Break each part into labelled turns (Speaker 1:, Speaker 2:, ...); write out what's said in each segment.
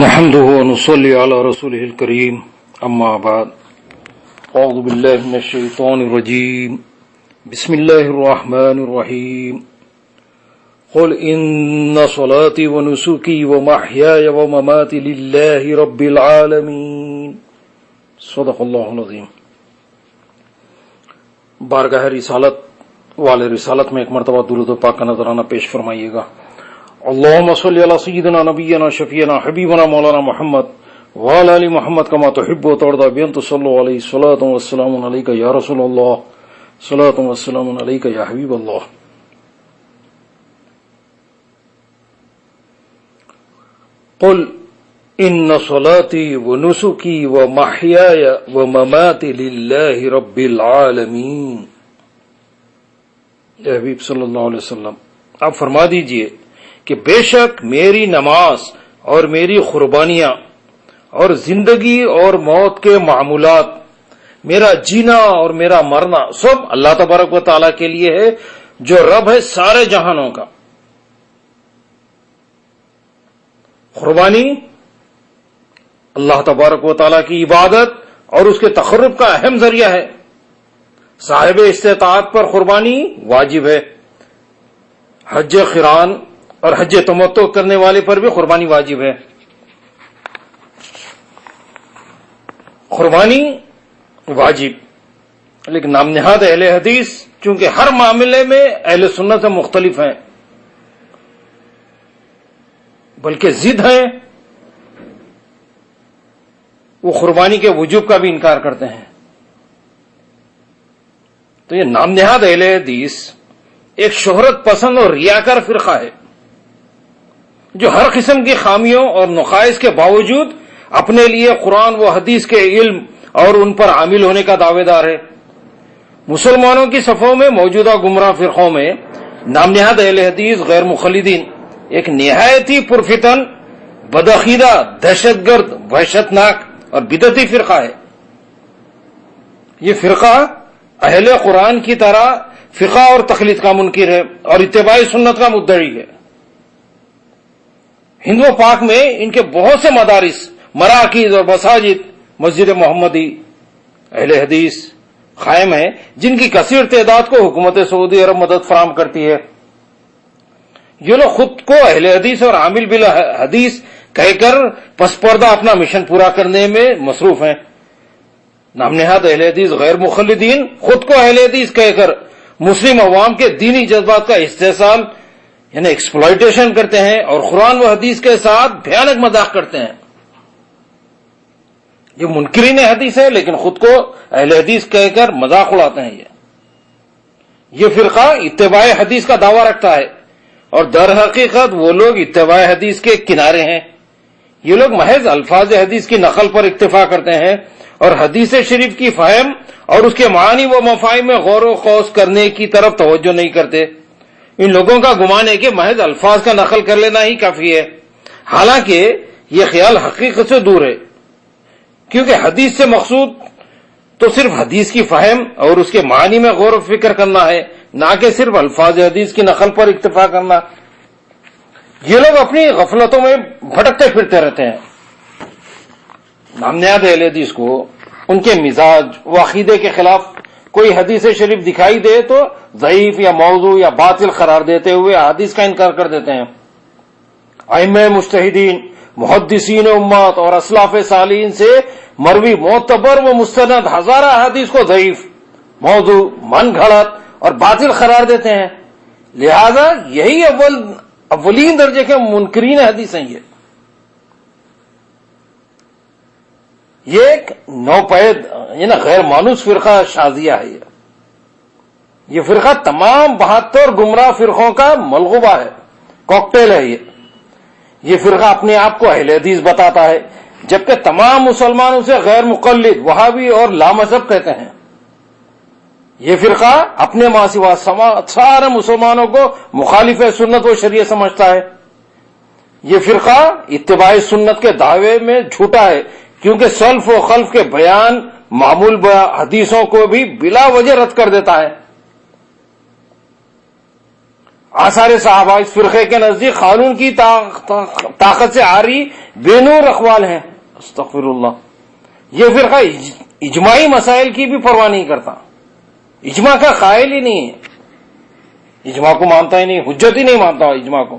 Speaker 1: نحمده ونصلي على رسوله الكريم اما بعد اعوذ بالله من الشيطان الرجيم بسم الله الرحمن الرحيم قل ان صلاتي ونسكي ومحياي ومماتي لله رب العالمين صدق اللہ العظیم۔ بارگاہ رسالت والے رسالت میں ایک مرتبہ درود و پاک کا نذرانہ پیش فرمائیے گا۔ اللهم صل على سيدنا نبينا شفيعنا حبيبنا مولانا محمد وعلى ال محمد كما تحب وترضى بأن تصلوا عليه صلاة والسلام عليك يا رسول الله صلاة والسلام عليك يا حبيب الله۔ قل ان صلاتي ونسكي ومحياي ومماتي لله رب العالمين۔ اے حبیب صلی اللہ علیہ وسلم، آپ فرما دیجئے کہ بے شک میری نماز اور میری قربانیاں اور زندگی اور موت کے معمولات، میرا جینا اور میرا مرنا سب اللہ تبارک و تعالیٰ کے لیے ہے جو رب ہے سارے جہانوں کا۔ قربانی اللہ تبارک و تعالیٰ کی عبادت اور اس کے تقرب کا اہم ذریعہ ہے۔ صاحب استطاعت پر قربانی واجب ہے۔ حج قران اور حج تمتع کرنے والے پر بھی قربانی واجب ہے۔ قربانی واجب، لیکن نام نہاد اہل حدیث چونکہ ہر معاملے میں اہل سنت سے مختلف ہیں، بلکہ ضد ہیں، وہ قربانی کے وجوب کا بھی انکار کرتے ہیں۔ تو یہ نام نہاد اہل حدیث ایک شہرت پسند اور ریاکار فرقہ ہے جو ہر قسم کی خامیوں اور نقائص کے باوجود اپنے لیے قرآن و حدیث کے علم اور ان پر عامل ہونے کا دعوے دار ہے۔ مسلمانوں کی صفوں میں موجودہ گمراہ فرقوں میں نام نہاد اہل حدیث غیر مقلدین ایک نہایت ہی پرفتن، بدعقیدہ، دہشت گرد، وحشت ناک اور بدعتی فرقہ ہے۔ یہ فرقہ اہل قرآن کی طرح فقہ اور تقلید کا منکر ہے اور اتباع سنت کا مدعی ہے۔ ہند و پاک میں ان کے بہت سے مدارس، مراکز اور مساجد، مسجد محمدی اہل حدیث قائم ہیں جن کی کثیر تعداد کو حکومت سعودی عرب مدد فراہم کرتی ہے۔ یہ لوگ خود کو اہل حدیث اور عامل بالحدیث کہہ کر پس پردہ اپنا مشن پورا کرنے میں مصروف ہیں۔ نام نہاد اہل حدیث غیر مقلدین خود کو اہل حدیث کہہ کر مسلم عوام کے دینی جذبات کا استحصال یعنی ایکسپلائٹیشن کرتے ہیں اور قرآن و حدیث کے ساتھ بھیانک مذاق کرتے ہیں۔ یہ منکرین حدیث ہے لیکن خود کو اہل حدیث کہہ کر مذاق اڑاتے ہیں۔ یہ فرقہ اتباع حدیث کا دعویٰ رکھتا ہے اور در حقیقت وہ لوگ اتباع حدیث کے کنارے ہیں۔ یہ لوگ محض الفاظ حدیث کی نقل پر اکتفا کرتے ہیں اور حدیث شریف کی فہم اور اس کے معانی و مفاہیم میں غور و خوض کرنے کی طرف توجہ نہیں کرتے۔ ان لوگوں کا گمان ہے کہ محض الفاظ کا نقل کر لینا ہی کافی ہے، حالانکہ یہ خیال حقیقت سے دور ہے، کیونکہ حدیث سے مقصود تو صرف حدیث کی فہم اور اس کے معنی میں غور و فکر کرنا ہے، نہ کہ صرف الفاظ حدیث کی نقل پر اکتفا کرنا۔ یہ لوگ اپنی غفلتوں میں بھٹکتے پھرتے رہتے ہیں۔ نام نہاد اہل حدیث کو ان کے مزاج و عقیدے کے خلاف کوئی حدیث شریف دکھائی دے تو ضعیف یا موضوع یا باطل قرار دیتے ہوئے حدیث کا انکار کر دیتے ہیں۔ ائمہ مجتہدین، محدثین امت اور اسلاف صالحین سے مروی معتبر و مستند ہزارہ حدیث کو ضعیف، موضوع، من گھڑت اور باطل قرار دیتے ہیں، لہذا یہی اولین درجے کے منکرین حدیث ہیں۔ یہ ایک نوپید یعنی غیر مانوس فرقہ شاذیہ ہے۔ یہ فرقہ تمام 72 گمراہ فرقوں کا ملغوبہ ہے، کاکٹیل ہے۔ یہ فرقہ اپنے آپ کو اہل حدیث بتاتا ہے جبکہ تمام مسلمانوں سے غیر مقلد، وہابی اور لامذہب کہتے ہیں۔ یہ فرقہ اپنے ماں سوا سارے مسلمانوں کو مخالف سنت و شریعت سمجھتا ہے۔ یہ فرقہ اتباع سنت کے دعوے میں جھوٹا ہے کیونکہ سلف و خلف کے بیان معمول حدیثوں کو بھی بلا وجہ رد کر دیتا ہے۔ آثار صحابہ اس فرقے کے نزدیک قانون کی طاقت سے عاری بے نور اقوال ہیں. استغفر اللہ. یہ فرقہ اجماعی مسائل کی بھی پرواہ نہیں کرتا، اجماع کا قائل ہی نہیں ہے، اجماع کو مانتا ہی نہیں، حجت ہی نہیں مانتا اجماع کو.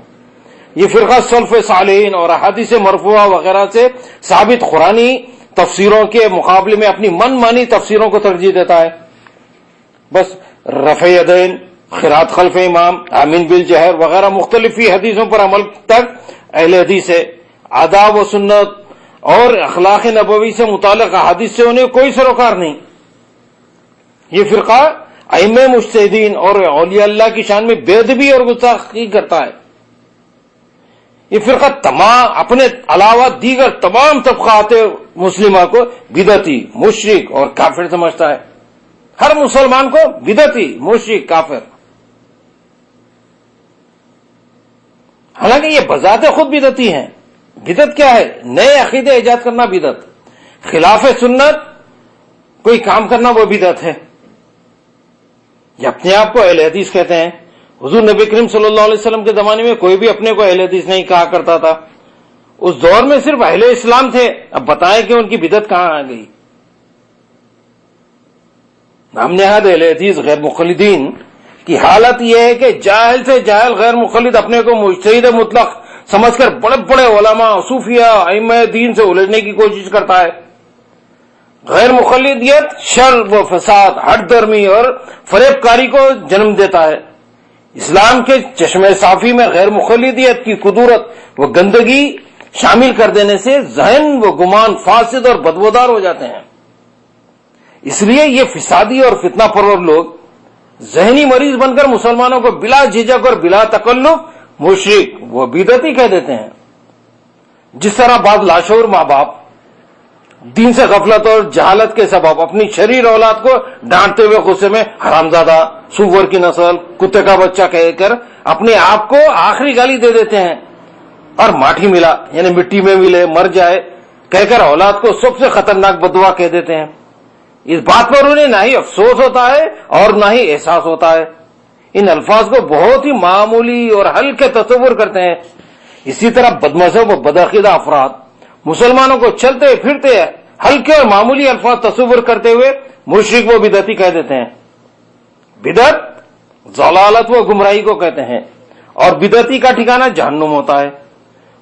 Speaker 1: یہ فرقہ سلف صالحین اور احادیث مرفوعہ وغیرہ سے ثابت قرآنی تفسیروں کے مقابلے میں اپنی من مانی تفسیروں کو ترجیح دیتا ہے. بس رفع یدین، قرات خلف امام، آمین بالجہر وغیرہ مختلف حدیثوں پر عمل تک اہل حدیث ہے. آداب و سنت اور اخلاق نبوی سے متعلق احادیث سے انہیں کوئی سروکار نہیں. یہ فرقہ ائمہ مجتہدین اور اولیاء اللہ کی شان میں بے ادبی اور گستاخی کرتا ہے. یہ فرقہ تمام اپنے علاوہ دیگر تمام طبقات مسلمہ کو بدعتی، مشرک اور کافر سمجھتا ہے. ہر مسلمان کو بدعتی، مشرک، کافر. حالانکہ یہ بذات خود بدعتی ہیں. بدعت کیا ہے؟ نئے عقیدے ایجاد کرنا بدعت، خلاف سنت کوئی کام کرنا وہ بدعت ہے. یہ اپنے آپ کو اہل حدیث کہتے ہیں. حضور نبی کریم صلی اللہ علیہ وسلم کے زمانے میں کوئی بھی اپنے کو اہل حدیث نہیں کہا کرتا تھا. اس دور میں صرف اہل اسلام تھے. اب بتائیں کہ ان کی بدعت کہاں آ گئی. نام نہاد اہل حدیث غیر مقلدین کی حالت یہ ہے کہ جاہل سے جاہل غیر مقلد اپنے کو مجتہد مطلق سمجھ کر بڑے بڑے علماء، صوفیاء، ائمہ دین سے الجھنے کی کوشش کرتا ہے. غیر مقلدیت شر و فساد، ہٹ درمی اور فریب کاری کو جنم دیتا ہے. اسلام کے چشمے صافی میں غیر مقلدیت کی کدورت و گندگی شامل کر دینے سے ذہن و گمان فاسد اور بدبودار ہو جاتے ہیں. اس لیے یہ فسادی اور فتنہ پرور لوگ ذہنی مریض بن کر مسلمانوں کو بلا جھجک اور بلا تکلف مشرک و بدعتی کہہ دیتے ہیں. جس طرح بعض لاشعور ماں باپ دین سے غفلت اور جہالت کے سبب اپنی شریر اولاد کو ڈانٹتے ہوئے غصے میں حرامزادہ، سور کی نسل، کتے کا بچہ کہہ کر اپنے آپ کو آخری گالی دے دیتے ہیں. اور ماٹھی ملا یعنی مٹی میں ملے مر جائے کہہ کر اولاد کو سب سے خطرناک بددعا کہہ دیتے ہیں. اس بات پر انہیں نہ ہی افسوس ہوتا ہے اور نہ ہی احساس ہوتا ہے. ان الفاظ کو بہت ہی معمولی اور ہلکے تصور کرتے ہیں. اسی طرح بدمذہب و بدعقیدہ افراد مسلمانوں کو چلتے پھرتے ہلکے اور معمولی الفاظ تصور کرتے ہوئے مشرک و بدعتی کہہ دیتے ہیں. بدعت ضلالت و گمراہی کو کہتے ہیں اور بدعتی کا ٹھکانہ جہنم ہوتا ہے.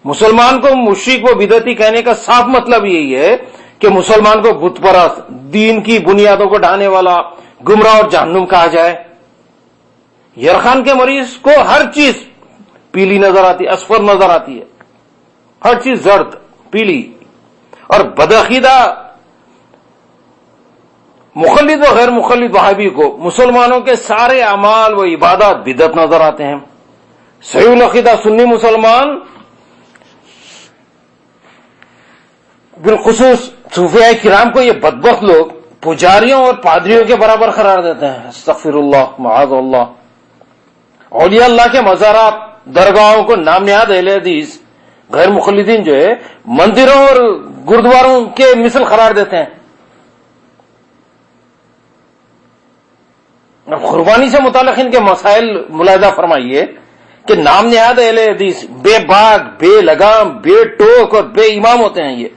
Speaker 1: مسلمان کو مشرک و بدعتی کہنے کا صاف مطلب یہی ہے کہ مسلمان کو بت پرست، دین کی بنیادوں کو ڈھانے والا، گمراہ اور جہنم کہا جائے. یرخان کے مریض کو ہر چیز پیلی نظر آتی ہے، اصفر نظر آتی ہے، ہر چیز زرد، پیلی. اور بدعقیدہ مخلد و غیر مخلد وہابی کو مسلمانوں کے سارے اعمال و عبادات بدعت نظر آتے ہیں. صحیح العقیدہ سنی مسلمان بالخصوص صوفیاء کرام کو یہ بدبخت لوگ پجاریوں اور پادریوں کے برابر قرار دیتے ہیں. استغفر اللہ، معاذ اللہ. اولیاء اللہ کے مزارات، درگاہوں کو نام نہاد اہل حدیث غیر مقلدین جو ہے مندروں اور گردواروں کے مثل قرار دیتے ہیں. قربانی سے متعلق ان کے مسائل ملاحظہ فرمائیے کہ نام نہاد اہل حدیث بے باک، بے لگام، بے ٹوک اور بے امام ہوتے ہیں. یہ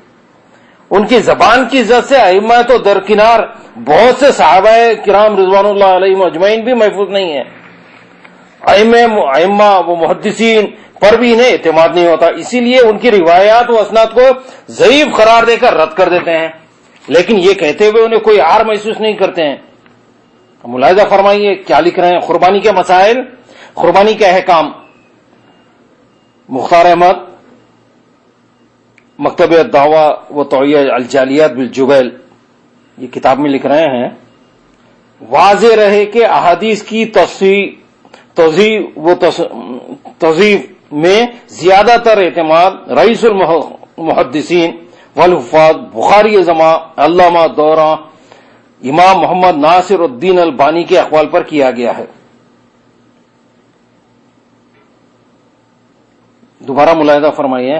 Speaker 1: ان کی زبان کی عزت سے ائمہ تو درکنار بہت سے صحابہ کرام رضوان اللہ علیہم اجمعین بھی محفوظ نہیں ہیں. ائمہ و محدثین پر بھی انہیں اعتماد نہیں ہوتا. اسی لیے ان کی روایات و اسناد کو ضعیف قرار دے کر رد کر دیتے ہیں، لیکن یہ کہتے ہوئے انہیں کوئی عار محسوس نہیں کرتے ہیں. ملاحظہ فرمائیے کیا لکھ رہے ہیں. قربانی کے مسائل، قربانی کے احکام. مختار احمد، مکتب الدعوہ و توعیہ الجالیات بالجبیل، یہ کتاب میں لکھ رہے ہیں واضح رہے کہ احادیث کی توضیح و تضعیف میں زیادہ تر اعتماد رئیس المحدثین والحفاظ بخاری زماں علامہ دورہ امام محمد ناصر الدین البانی کے اقوال پر کیا گیا ہے. دوبارہ ملاحظہ فرمائیے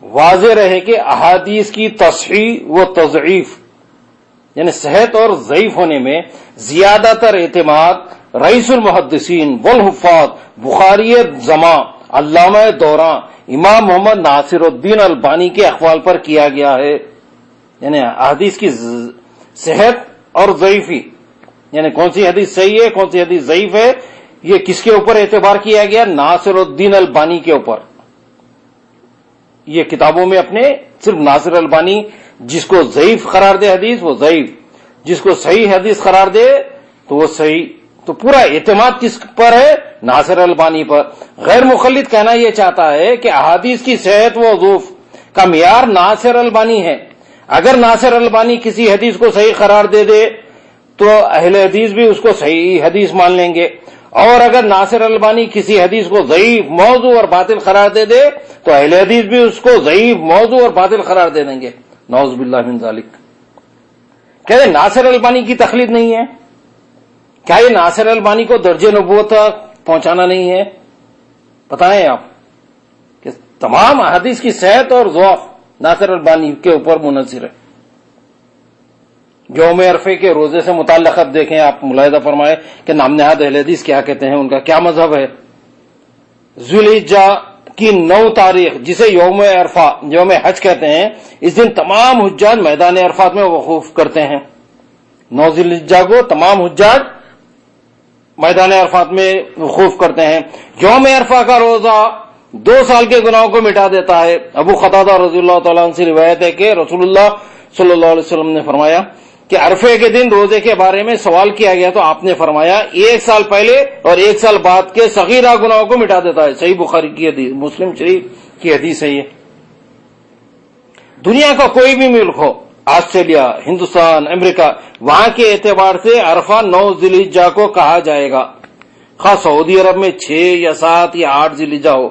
Speaker 1: واضح رہے کہ احادیث کی تصحیح و تضعیف یعنی صحت اور ضعیف ہونے میں زیادہ تر اعتماد رئیس المحدثین والحفاظ بخاری زماں علامہ دوراں امام محمد ناصر الدین البانی کے اقوال پر کیا گیا ہے. یعنی حدیث کی صحت اور ضعیفی، یعنی کون سی حدیث صحیح ہے کون سی حدیث ضعیف ہے، یہ کس کے اوپر اعتبار کیا گیا؟ ناصر الدین البانی کے اوپر. یہ کتابوں میں اپنے صرف ناصر البانی جس کو ضعیف قرار دے حدیث وہ ضعیف، جس کو صحیح حدیث قرار دے تو وہ صحیح. تو پورا اعتماد کس پر ہے؟ ناصر البانی پر. غیر مقلد کہنا یہ چاہتا ہے کہ احادیث کی صحت و ضعف کا معیار ناصر البانی ہے. اگر ناصر البانی کسی حدیث کو صحیح قرار دے دے تو اہل حدیث بھی اس کو صحیح حدیث مان لیں گے، اور اگر ناصر البانی کسی حدیث کو ضعیف، موضوع اور باطل قرار دے دے تو اہل حدیث بھی اس کو ضعیف، موضوع اور باطل قرار دے دیں گے. نعوذ باللہ من ذالک. کہتے ہیں ناصر البانی کی تقلید نہیں ہے؟ کیا یہ ناصر البانی کو درجہ نبوت تک پہنچانا نہیں ہے؟ بتائیں آپ کہ تمام احادیث کی صحت اور ضعف ناصر البانی کے اوپر منحصر ہے. یوم عرفے کے روزے سے متعلق اب دیکھیں، آپ ملاحظہ فرمائے کہ نام نہاد اہل حدیث کیا کہتے ہیں، ان کا کیا مذہب ہے. ذی الحجہ کی 9 تاریخ جسے یوم عرفہ یوم حج کہتے ہیں، اس دن تمام حجاج میدان عرفات میں وقوف کرتے ہیں. 9 ذی الحجہ کو تمام حجاج میدان عرفات میں وقوف کرتے ہیں. یوم عرفہ کا روزہ 2 سال کے گناہوں کو مٹا دیتا ہے. ابو قتادہ رضی اللہ تعالیٰ عنہ سے روایت ہے کہ رسول اللہ صلی اللہ علیہ وسلم نے فرمایا کہ عرفے کے دن روزے کے بارے میں سوال کیا گیا تو آپ نے فرمایا 1 سال پہلے اور 1 سال بعد کے صغیرہ گناہوں کو مٹا دیتا ہے. صحیح بخاری کی حدیث، مسلم شریف کی حدیث ہے یہ. دنیا کا کوئی بھی ملک ہو، آسٹریلیا، ہندوستان، امریکہ، وہاں کے اعتبار سے عرفہ 9 ذی الحجہ کو کہا جائے گا. خاص سعودی عرب میں 6 یا 7 یا 8 ذی الحجہ ہو،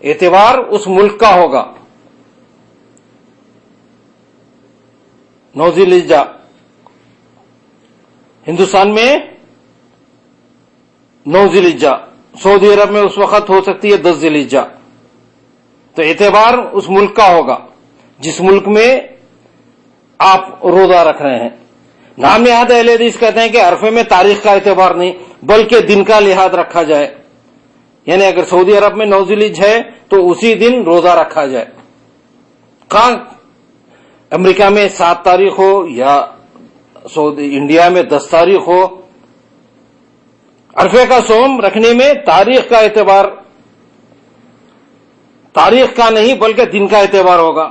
Speaker 1: اعتبار اس ملک کا ہوگا. 9 ذی الحجہ. ہندوستان میں 9 ذی الحجہ، سعودی عرب میں اس وقت ہو سکتی ہے 10 ذی الحجہ. تو اعتبار اس ملک کا ہوگا جس ملک میں آپ روزہ رکھ رہے ہیں. نام نہاد اہل حدیث کہتے ہیں کہ عرفے میں تاریخ کا اعتبار نہیں بلکہ دن کا لحاظ رکھا جائے. یعنی اگر سعودی عرب میں 9 ذی الحجہ ہے تو اسی دن روزہ رکھا جائے. کہاں امریکہ میں 7 تاریخ ہو یا انڈیا میں 10 تاریخ ہو، عرفے کا صوم رکھنے میں تاریخ کا اعتبار، تاریخ کا نہیں بلکہ دن کا اعتبار ہوگا.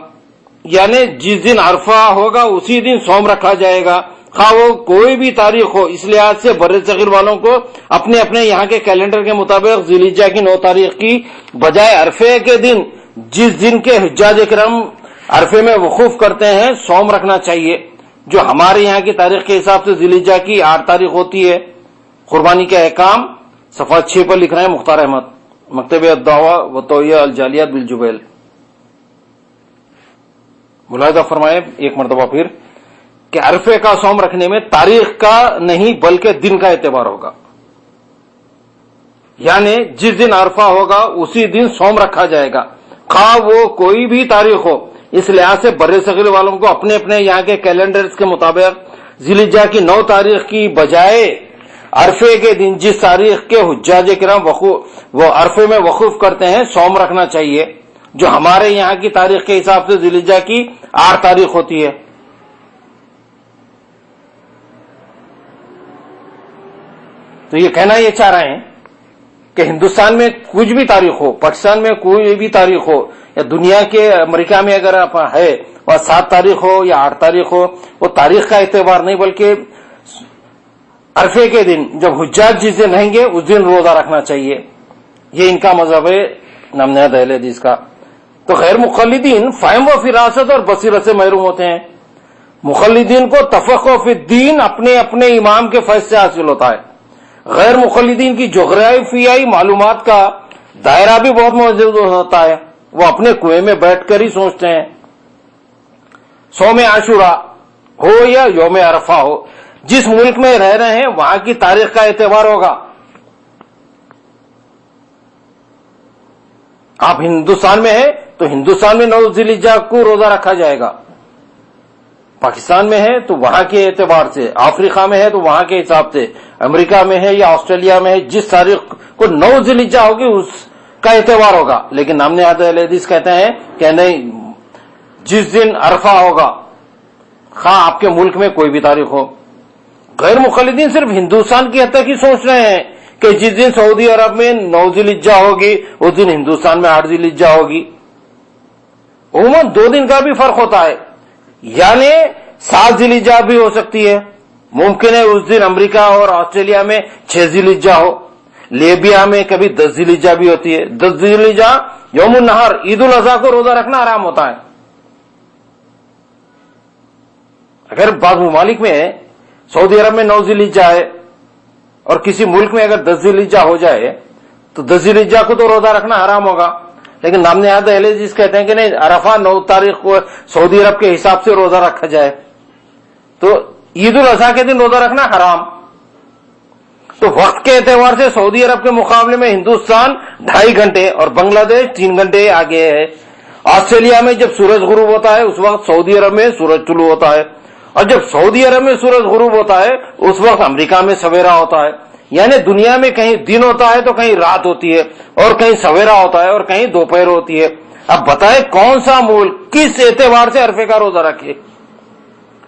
Speaker 1: یعنی جس دن عرفہ ہوگا اسی دن صوم رکھا جائے گا، خواہ وہ کوئی بھی تاریخ ہو. اس لحاظ سے بر صغیر والوں کو اپنے اپنے یہاں کے کیلنڈر کے مطابق ذی الحجہ کی 9 تاریخ کی بجائے عرفے کے دن جس دن کے حجاج کرام عرفے میں وقوف کرتے ہیں صوم رکھنا چاہیے. جو ہمارے یہاں کی تاریخ کے حساب سے ذی الحجہ کی 8 تاریخ ہوتی ہے. قربانی کے احکام صفحہ 6 پر لکھ رہے ہیں مختار احمد، مکتب الدعوہ و توعیہ الجالیات بالجبیل. ملاحظہ فرمائے ایک مرتبہ پھر کہ عرفے کا صوم رکھنے میں تاریخ کا نہیں بلکہ دن کا اعتبار ہوگا. یعنی جس دن عرفہ ہوگا اسی دن صوم رکھا جائے گا، خواہ وہ کوئی بھی تاریخ ہو. اس لحاظ سے بر صغیر والوں کو اپنے اپنے یہاں کے کیلنڈرز کے مطابق ذی الحجہ کی 9 تاریخ کی بجائے عرفے کے دن جس تاریخ کے حجاج کرام وہ عرفے میں وقوف کرتے ہیں صوم رکھنا چاہیے، جو ہمارے یہاں کی تاریخ کے حساب سے ذی الحجہ کی 8 تاریخ ہوتی ہے. تو یہ کہنا یہ چاہ رہے ہیں کہ ہندوستان میں کچھ بھی تاریخ ہو، پاکستان میں کوئی بھی تاریخ ہو، یا دنیا کے امریکہ میں اگر ہے اور 7 تاریخ ہو یا 8 تاریخ ہو، وہ تاریخ کا اعتبار نہیں بلکہ عرفے کے دن جب حجاج جس دن رہیں گے اس دن روزہ رکھنا چاہیے. یہ ان کا مذہب ہے نام نہاد اہل حدیث کا. تو غیر مقلدین فہم و فراست اور بصیرت سے محروم ہوتے ہیں. مقلدین کو تفقہ فی الدین اپنے اپنے امام کے فیض سے حاصل ہوتا ہے. غیر مقلدین کی جغرافیائی معلومات کا دائرہ بھی بہت موجود ہوتا ہے، وہ اپنے کنویں میں بیٹھ کر ہی سوچتے ہیں. صوم عاشوراء ہو یا یوم عرفہ ہو، جس ملک میں رہ رہے ہیں وہاں کی تاریخ کا اعتبار ہوگا. آپ ہندوستان میں ہیں تو ہندوستان میں 9 ذی الحجہ کو روزہ رکھا جائے گا. پاکستان میں ہے تو وہاں کے اعتبار سے، افریقہ میں ہے تو وہاں کے حساب سے، امریکہ میں ہے یا آسٹریلیا میں ہے، جس تاریخ کو 9 ذی الحجہ ہوگی اس کا اعتبار ہوگا. لیکن نام نہاد اہل حدیث کہتے ہیں کہ نہیں، جس دن عرفہ ہوگا، خواہ آپ کے ملک میں کوئی بھی تاریخ ہو. غیر مقلدین صرف ہندوستان کی حد تک ہی سوچ رہے ہیں کہ جس دن سعودی عرب میں 9 ذی الحجہ ہوگی اس دن ہندوستان میں 8 ذی الحجہ ہوگی. عموماً 2 دن کا بھی فرق ہوتا ہے، یعنی 7 ذی الحجہ بھی ہو سکتی ہے. ممکن ہے اس دن امریکہ اور آسٹریلیا میں 6 ذی الحجہ ہو، لیبیا میں کبھی 10 ذی الحجہ بھی ہوتی ہے. 10 ذی الحجہ یوم النہر، عید الاضحیٰ کو روزہ رکھنا حرام ہوتا ہے. اگر بعض ممالک میں سعودی عرب میں 9 ذی الحجہ ہے اور کسی ملک میں اگر 10 ذی الحجہ ہو جائے تو 10 ذی الحجہ کو تو روزہ رکھنا حرام ہوگا. لیکن نام نہاد اہل حدیث کہتے ہیں کہ نہیں، عرفہ 9 تاریخ کو سعودی عرب کے حساب سے روزہ رکھا جائے تو عید الاضحیٰ کے دن روزہ رکھنا حرام. تو وقت کے اعتبار سے سعودی عرب کے مقابلے میں ہندوستان 2.5 گھنٹے اور بنگلہ دیش 3 گھنٹے آگے ہے. آسٹریلیا میں جب سورج غروب ہوتا ہے اس وقت سعودی عرب میں سورج طلوع ہوتا ہے، اور جب سعودی عرب میں سورج غروب ہوتا ہے اس وقت امریکہ میں سویرا ہوتا ہے. یعنی دنیا میں کہیں دن ہوتا ہے تو کہیں رات ہوتی ہے، اور کہیں سویرا ہوتا ہے اور کہیں دوپہر ہوتی ہے. اب بتائیں کون سا ملک کس اعتبار سے عرفے کا روزہ رکھے؟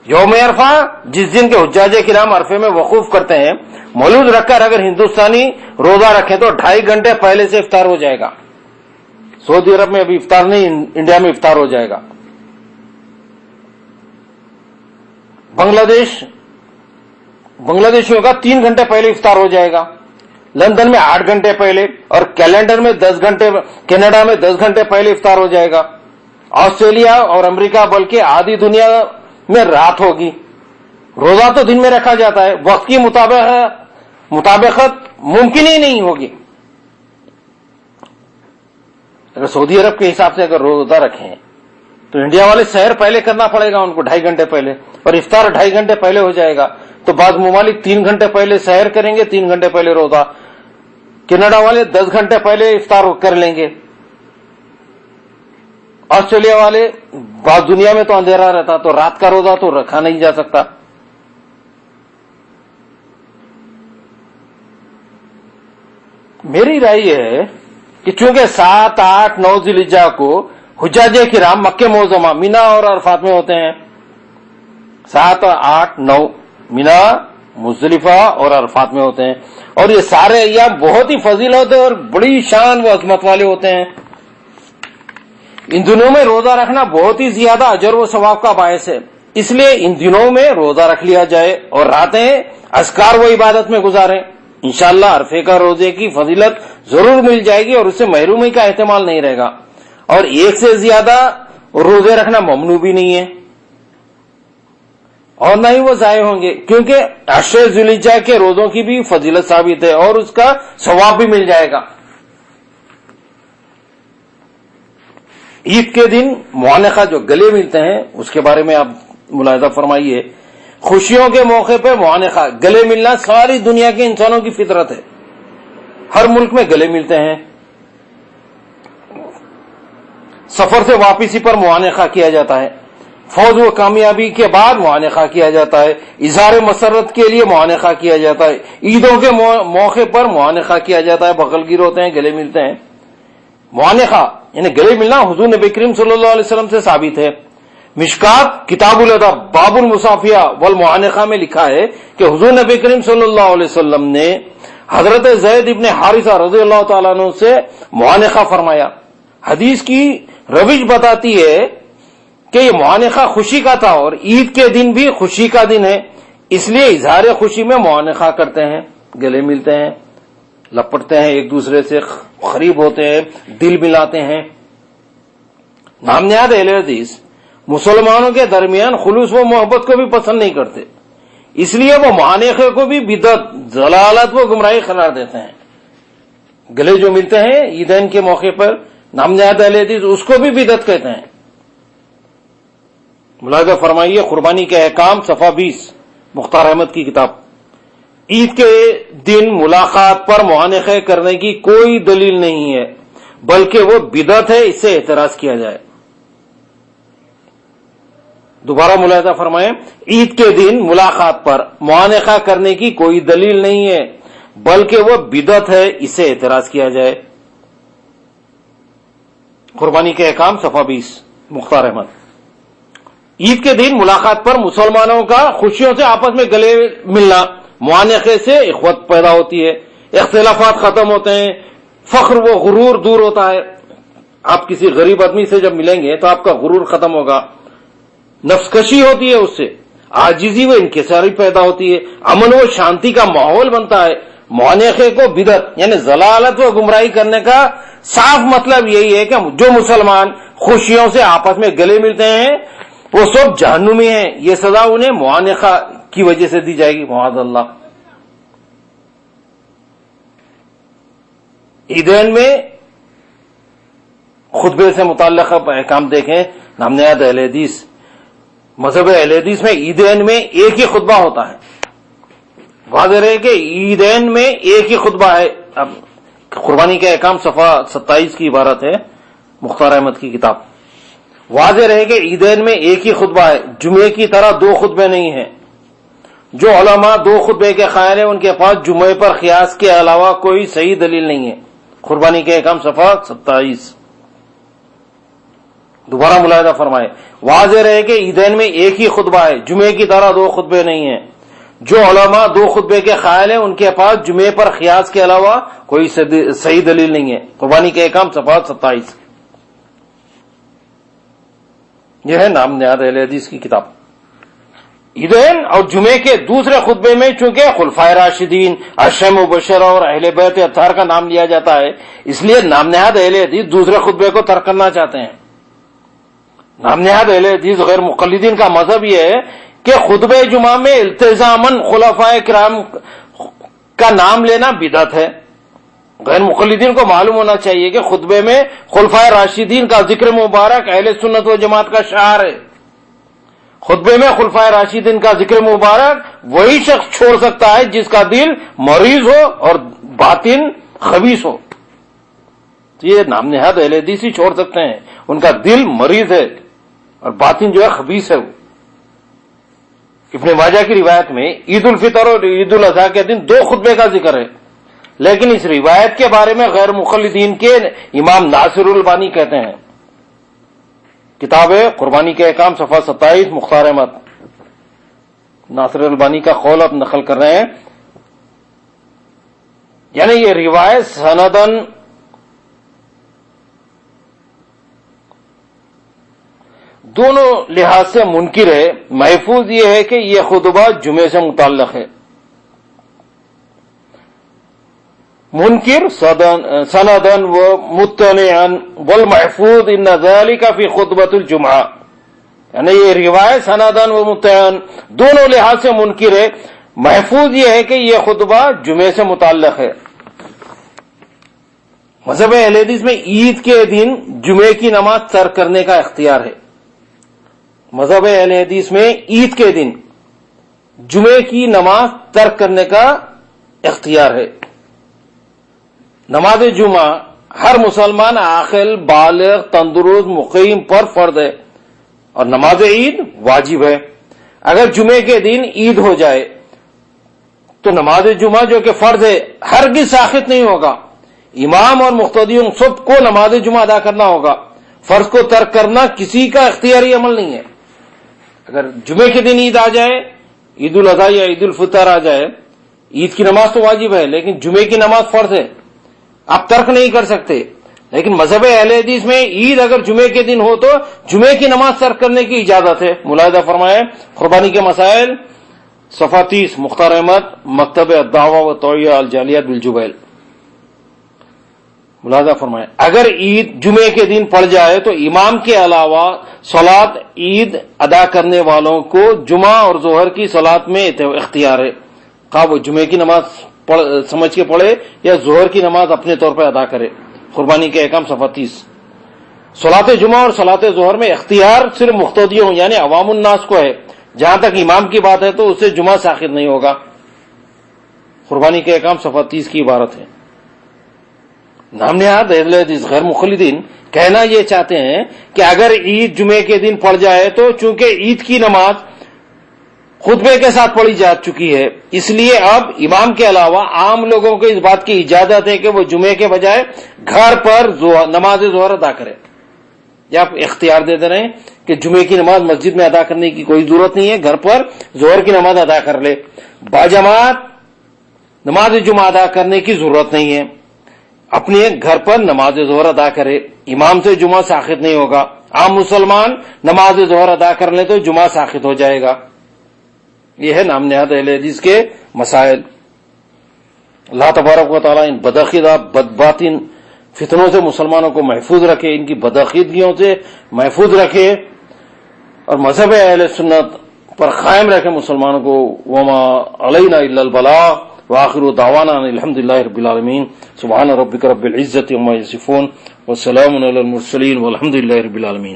Speaker 1: یوم عرفہ جس دن کے حجاج کرام عرفے میں وقوف کرتے ہیں، مولود رکھ کر اگر ہندوستانی روزہ رکھیں تو 2.5 گھنٹے پہلے سے افطار ہو جائے گا. سعودی عرب میں ابھی افطار نہیں، انڈیا میں افطار ہو جائے گا. بنگلہ دیشیوں کا 3 گھنٹے پہلے افطار ہو جائے گا. لندن میں 8 گھنٹے پہلے، اور کیلنڈر میں 10 گھنٹے، کینیڈا میں 10 گھنٹے پہلے افطار ہو جائے گا. آسٹریلیا اور امریکہ بلکہ آدھی دنیا میں رات ہوگی. روزہ تو دن میں رکھا جاتا ہے، وقت کی مطابقت ممکن ہی نہیں ہوگی. اگر سعودی عرب کے حساب سے اگر روزہ رکھیں تو انڈیا والے سحر پہلے کرنا پڑے گا ان کو 2.5 گھنٹے پہلے، اور افطار 2.5 گھنٹے پہلے ہو جائے گا. تو بعض ممالک 3 گھنٹے پہلے سحر کریں گے، 3 گھنٹے پہلے روزہ. کینیڈا والے 10 گھنٹے پہلے افطار کر لیں گے. آسٹریلیا والے، بعض دنیا میں تو اندھیرا رہتا تو رات کا روزہ تو رکھا نہیں جا سکتا. میری رائے یہ ہے کہ چونکہ 7، 8، 9 ذی الحجہ کو حجاج کرام مکہ معظمہ مینا اور عرفات میں ہوتے ہیں. 7، 8، 9 مینا، مزدلفہ اور عرفات میں ہوتے ہیں، اور یہ سارے ایام بہت ہی فضیلت اور بڑی شان و عظمت والے ہوتے ہیں. ان دنوں میں روزہ رکھنا بہت ہی زیادہ اجر و ثواب کا باعث ہے. اس لیے ان دنوں میں روزہ رکھ لیا جائے اور راتیں اذکار و عبادت میں گزاریں. انشاءاللہ عرفے کا روزے کی فضیلت ضرور مل جائے گی اور اس سے محرومی کا احتمال نہیں رہے گا. اور ایک سے زیادہ روزے رکھنا ممنوع بھی نہیں ہے، اور نہ ہی وہ ضائع ہوں گے، کیونکہ 10 ذی الحجہ کے روزوں کی بھی فضیلت ثابت ہے اور اس کا ثواب بھی مل جائے گا. عید کے دن معانقہ جو گلے ملتے ہیں اس کے بارے میں آپ ملاحظہ فرمائیے. خوشیوں کے موقع پہ معانقہ گلے ملنا ساری دنیا کے انسانوں کی فطرت ہے. ہر ملک میں گلے ملتے ہیں. سفر سے واپسی پر معانقہ کیا جاتا ہے، فوز و کامیابی کے بعد معانقہ کیا جاتا ہے، اظہار مسرت کے لیے معانقہ کیا جاتا ہے، عیدوں کے موقع پر معانقہ کیا جاتا ہے، بغل گیر ہوتے ہیں، گلے ملتے ہیں. معانقہ یعنی گلے ملنا حضور نبی کریم صلی اللہ علیہ وسلم سے ثابت ہے. مشکات کتاب الادب باب المصافیہ والمعانقہ میں لکھا ہے کہ حضور نبی کریم صلی اللہ علیہ وسلم نے حضرت زید ابن حارثہ رضی اللہ تعالیٰ عنہ سے معانقہ فرمایا. حدیث کی روش بتاتی ہے کہ یہ معانقہ خوشی کا تھا اور عید کے دن بھی خوشی کا دن ہے، اس لیے اظہار خوشی میں معانقہ کرتے ہیں، گلے ملتے ہیں، لپٹتے ہیں، ایک دوسرے سے قریب ہوتے ہیں، دل ملاتے ہیں. نام نہاد اہل حدیث مسلمانوں کے درمیان خلوص و محبت کو بھی پسند نہیں کرتے، اس لیے وہ معانقے کو بھی بدعت، ضلالت و گمراہی قرار دیتے ہیں. گلے جو ملتے ہیں عیدین کے موقع پر نام نہاد اہل حدیث اس کو بھی بدعت کہتے ہیں. ملاحظہ فرمائیے قربانی کے احکام صفحہ 20 مختار احمد کی کتاب. عید کے دن ملاقات پر معانقے کرنے کی کوئی دلیل نہیں ہے، بلکہ وہ بدعت ہے، اس سے اعتراض کیا جائے. دوبارہ ملاحظہ فرمائیں، عید کے دن ملاقات پر معانقہ کرنے کی کوئی دلیل نہیں ہے، بلکہ وہ بدعت ہے، اسے اعتراض کیا جائے۔ قربانی کے احکام صفحہ 20 مختار احمد۔ عید کے دن ملاقات پر مسلمانوں کا خوشیوں سے آپس میں گلے ملنا، معانقے سے اخوت پیدا ہوتی ہے، اختلافات ختم ہوتے ہیں، فخر و غرور دور ہوتا ہے۔ آپ کسی غریب آدمی سے جب ملیں گے تو آپ کا غرور ختم ہوگا، نفس کشی ہوتی ہے، اس سے عاجزی و انکساری پیدا ہوتی ہے، امن و شانتی کا ماحول بنتا ہے۔ معانقے کو بدعت یعنی ضلالت و گمراہی کرنے کا صاف مطلب یہی ہے کہ جو مسلمان خوشیوں سے آپس میں گلے ملتے ہیں وہ سب جہنمی ہیں، یہ سزا انہیں معانقہ کی وجہ سے دی جائے گی، معاذ اللہ۔ عیدین میں خطبے سے متعلق احکام دیکھیں، نامنہاد اہل حدیث، مذہب اہل حدیث میں عیدین میں ایک ہی خطبہ ہوتا ہے۔ واضح رہے کہ عیدین میں ایک ہی خطبہ ہے۔ اب قربانی کے احکام صفحہ 27 کی عبارت ہے، مختار احمد کی کتاب۔ واضح رہے کہ عیدین میں ایک ہی خطبہ ہے، جمعے کی طرح دو خطبے نہیں ہیں۔ جو علماء دو خطبے کے قائل ہیں ان کے پاس جمعے پر قیاس کے علاوہ کوئی صحیح دلیل نہیں ہے۔ قربانی کے احکام صفحہ 27۔ دوبارہ ملاحظہ فرمائے، واضح رہے کہ عیدین میں ایک ہی خطبہ ہے، جمعے کی طرح دو خطبے نہیں ہیں۔ جو علماء دو خطبے کے قائل ہیں ان کے پاس جمعے پر قیاس کے علاوہ کوئی صحیح دلیل نہیں ہے۔ قربانی کے احکام صفحہ 27۔ یہ ہے نامنہاد اہل حدیث کی کتاب۔ عیدین اور جمعے کے دوسرے خطبے میں چونکہ خلفائے راشدین، عشرہ مبشرہ اور اہل بیت اطہار کا نام لیا جاتا ہے، اس لیے نامنہاد اہل حدیث دوسرے خطبے کو ترک کرنا چاہتے ہیں۔ نامنہاد اہل حدیث غیر مقلدین کا مذہب یہ ہے کہ خطبہ جمعہ میں التزاماً خلفائے کرام کا نام لینا بدعت ہے۔ غیر مقلدین کو معلوم ہونا چاہیے کہ خطبے میں خلفائے راشدین کا ذکر مبارک اہل سنت و جماعت کا شعار ہے۔ خطبے میں خلفائے راشدین کا ذکر مبارک وہی شخص چھوڑ سکتا ہے جس کا دل مریض ہو اور باطن خبیث ہو۔ تو یہ نامنہاد اہل حدیث ہی چھوڑ سکتے ہیں، ان کا دل مریض ہے اور باطن جو ہے خبیث ہے۔ وہ ابن ماجہ کی روایت میں عید الفطر اور عید الاضحیٰ کے دن دو خطبے کا ذکر ہے، لیکن اس روایت کے بارے میں غیر مقلدین کے امام ناصر البانی کہتے ہیں، کتاب ہے قربانی کے احکام صفحہ 27 مختار احمد۔ ناصر البانی کا قول اب نقل کر رہے ہیں، یعنی یہ روایت سندن دونوں لحاظ سے منکر ہے۔ محفوظ یہ ہے کہ یہ خطبہ جمعے سے متعلق ہے۔ منکر سندن و متنعا والمحفوظ ان ذلك فی خطبۃ الجمعہ، یعنی یہ روایت سندن و متنعا دونوں لحاظ سے منکر ہے، محفوظ یہ ہے کہ یہ خطبہ جمعے سے متعلق ہے۔ مذہب اہل حدیث میں عید کے دن جمعے کی نماز ترک کرنے کا اختیار ہے۔ مذہب اہل حدیث میں عید کے دن جمعے کی نماز ترک کرنے کا اختیار ہے۔ نماز جمعہ ہر مسلمان عاقل، بالغ، تندرست، مقیم پر فرض ہے اور نماز عید واجب ہے۔ اگر جمعے کے دن عید ہو جائے تو نماز جمعہ جو کہ فرض ہے ہرگز ساقط نہیں ہوگا۔ امام اور مقتدیوں سب کو نماز جمعہ ادا کرنا ہوگا۔ فرض کو ترک کرنا کسی کا اختیاری عمل نہیں ہے۔ اگر جمعے کے دن عید آ جائے، عید الاضحیٰ یا عید الفطر آ جائے، عید کی نماز تو واجب ہے لیکن جمعے کی نماز فرض ہے، آپ ترک نہیں کر سکتے۔ لیکن مذہب اہل حدیث میں عید اگر جمعے کے دن ہو تو جمعے کی نماز ترک کرنے کی اجازت ہے۔ ملاحظہ فرمائے قربانی کے مسائل صفحہ 30 مختار احمد، مکتب الدعوہ و توعیہ الجالیات بالجبیل۔ ملاحظہ فرمائے اگر عید جمعے کے دن پڑ جائے تو امام کے علاوہ صلاۃ عید ادا کرنے والوں کو جمعہ اور ظہر کی صلاۃ میں اختیار ہے، خواہ وہ جمعے کی نماز سمجھ کے پڑھے یا ظہر کی نماز اپنے طور پر ادا کرے۔ قربانی کے احکام صفحہ 30۔ صلاۃ جمعہ اور صلاۃ ظہر میں اختیار صرف مقتدیوں یعنی عوام الناس کو ہے۔ جہاں تک امام کی بات ہے تو اس سے جمعہ ساقط نہیں ہوگا۔ قربانی کے احکام صفحہ 30 کی عبارت ہے۔ نام نہاد اہل حدیث غیر مخلدین کہنا یہ چاہتے ہیں کہ اگر عید جمعے کے دن پڑ جائے تو چونکہ عید کی نماز خطبے کے ساتھ پڑھی جا چکی ہے، اس لیے اب امام کے علاوہ عام لوگوں کو اس بات کی اجازت ہے کہ وہ جمعے کے بجائے گھر پر نماز ظہر ادا کرے، یا آپ اختیار دے دے رہے ہیں کہ جمعے کی نماز مسجد میں ادا کرنے کی کوئی ضرورت نہیں ہے، گھر پر ظہر کی نماز ادا کر لے، باجماعت نماز جمعہ ادا کرنے کی ضرورت نہیں ہے، اپنے گھر پر نماز ظہر ادا کرے، امام سے جمعہ ساقط نہیں ہوگا، عام مسلمان نماز ظہر ادا کر لیں تو جمعہ ساقط ہو جائے گا۔ یہ ہے نام نہاد اہل حدیث کے مسائل۔ اللہ تبارک و تعالیٰ ان بدعقیدہ بدباطن فتنوں سے مسلمانوں کو محفوظ رکھے، ان کی بدعقیدگیوں سے محفوظ رکھے، اور مذہب اہل سنت پر قائم رکھے مسلمانوں کو۔ وما علینا الا البلاغ وآخر دعوانا الحمد للہ رب العالمین۔ سبحان ربک رب العزت عما یصفون وسلام علی المرسلین والحمد للہ رب العالمین۔